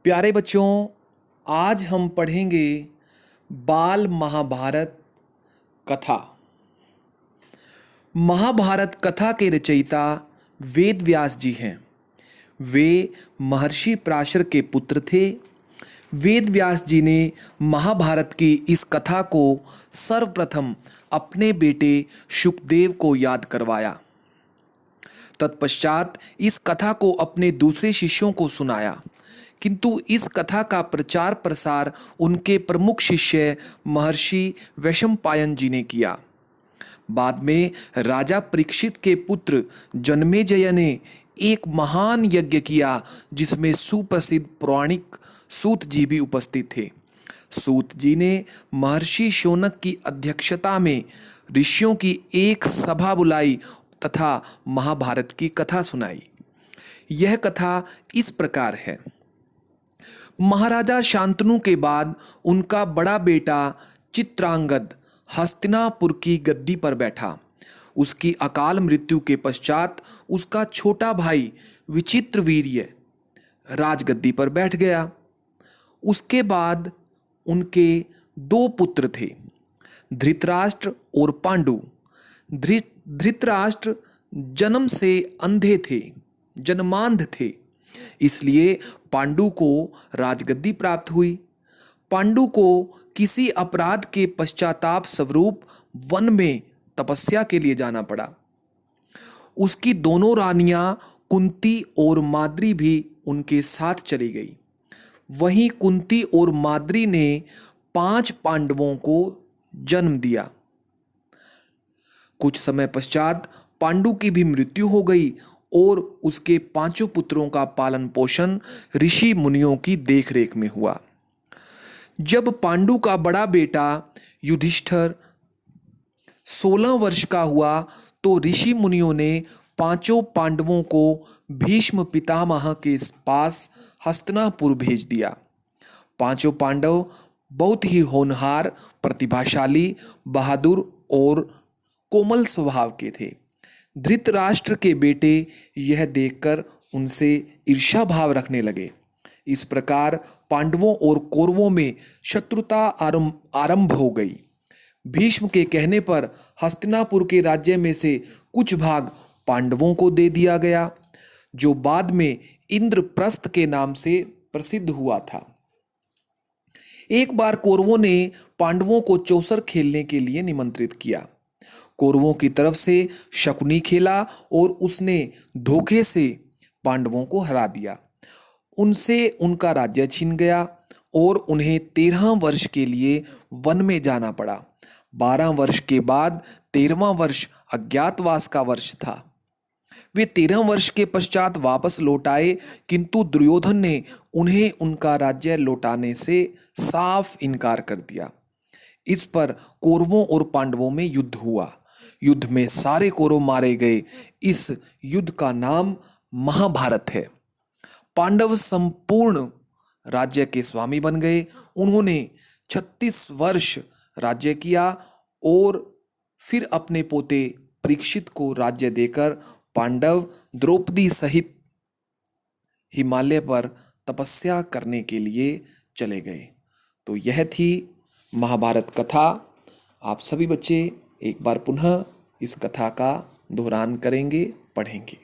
प्यारे बच्चों, आज हम पढ़ेंगे बाल महाभारत कथा। महाभारत कथा के रचयिता वेद व्यास जी हैं। वे महर्षि पराशर के पुत्र थे। वेद व्यास जी ने महाभारत की इस कथा को सर्वप्रथम अपने बेटे शुकदेव को याद करवाया। तत्पश्चात इस कथा को अपने दूसरे शिष्यों को सुनाया, किंतु इस कथा का प्रचार प्रसार उनके प्रमुख शिष्य महर्षि वैशंपायन जी ने किया। बाद में राजा परीक्षित के पुत्र जन्मेजय ने एक महान यज्ञ किया, जिसमें सुप्रसिद्ध पौराणिक सूत जी भी उपस्थित थे। सूत जी ने महर्षि शौनक की अध्यक्षता में ऋषियों की एक सभा बुलाई तथा महाभारत की कथा सुनाई। यह कथा इस प्रकार है। महाराजा शांतनु के बाद उनका बड़ा बेटा चित्रांगद हस्तिनापुर की गद्दी पर बैठा। उसकी अकाल मृत्यु के पश्चात उसका छोटा भाई विचित्रवीर्य राजगद्दी पर बैठ गया। उसके बाद उनके दो पुत्र थे, धृतराष्ट्र और पांडु। धृतराष्ट्र जन्म से अंधे थे, जन्मांध थे, इसलिए पांडु को राजगद्दी प्राप्त हुई। पांडु को किसी अपराध के पश्चाताप स्वरूप वन में तपस्या के लिए जाना पड़ा। उसकी दोनों रानियां कुंती और माद्री भी उनके साथ चली गई। वहीं कुंती और माद्री ने 5 पांडवों को जन्म दिया। कुछ समय पश्चात पांडु की भी मृत्यु हो गई और उसके 5 पुत्रों का पालन पोषण ऋषि मुनियों की देखरेख में हुआ। जब पांडु का बड़ा बेटा युधिष्ठिर 16 वर्ष का हुआ तो ऋषि मुनियों ने 5 पांडवों को भीष्म पितामह के पास हस्तिनापुर भेज दिया। 5 पांडव बहुत ही होनहार, प्रतिभाशाली, बहादुर और कोमल स्वभाव के थे। धृतराष्ट्र के बेटे यह देखकर उनसे ईर्ष्या भाव रखने लगे। इस प्रकार पांडवों और कौरवों में शत्रुता आरंभ हो गई। भीष्म के कहने पर हस्तिनापुर के राज्य में से कुछ भाग पांडवों को दे दिया गया, जो बाद में इंद्रप्रस्थ के नाम से प्रसिद्ध हुआ था। एक बार कौरवों ने पांडवों को चौसर खेलने के लिए निमंत्रित किया। कौरवों की तरफ से शकुनी खेला और उसने धोखे से पांडवों को हरा दिया। उनसे उनका राज्य छीन गया और उन्हें 13 वर्ष के लिए वन में जाना पड़ा। 12 वर्ष के बाद 13वां वर्ष अज्ञातवास का वर्ष था। वे 13 वर्ष के पश्चात वापस लौट आए, किंतु दुर्योधन ने उन्हें उनका राज्य लौटाने से साफ इनकार कर दिया। इस पर कौरवों और पांडवों में युद्ध हुआ। युद्ध में सारे कौरव मारे गए। इस युद्ध का नाम महाभारत है। पांडव संपूर्ण राज्य के स्वामी बन गए। उन्होंने 36 वर्ष राज्य किया और फिर अपने पोते परीक्षित को राज्य देकर पांडव द्रौपदी सहित हिमालय पर तपस्या करने के लिए चले गए। तो यह थी महाभारत कथा। आप सभी बच्चे एक बार पुनः इस कथा का दोहरान करेंगे, पढ़ेंगे।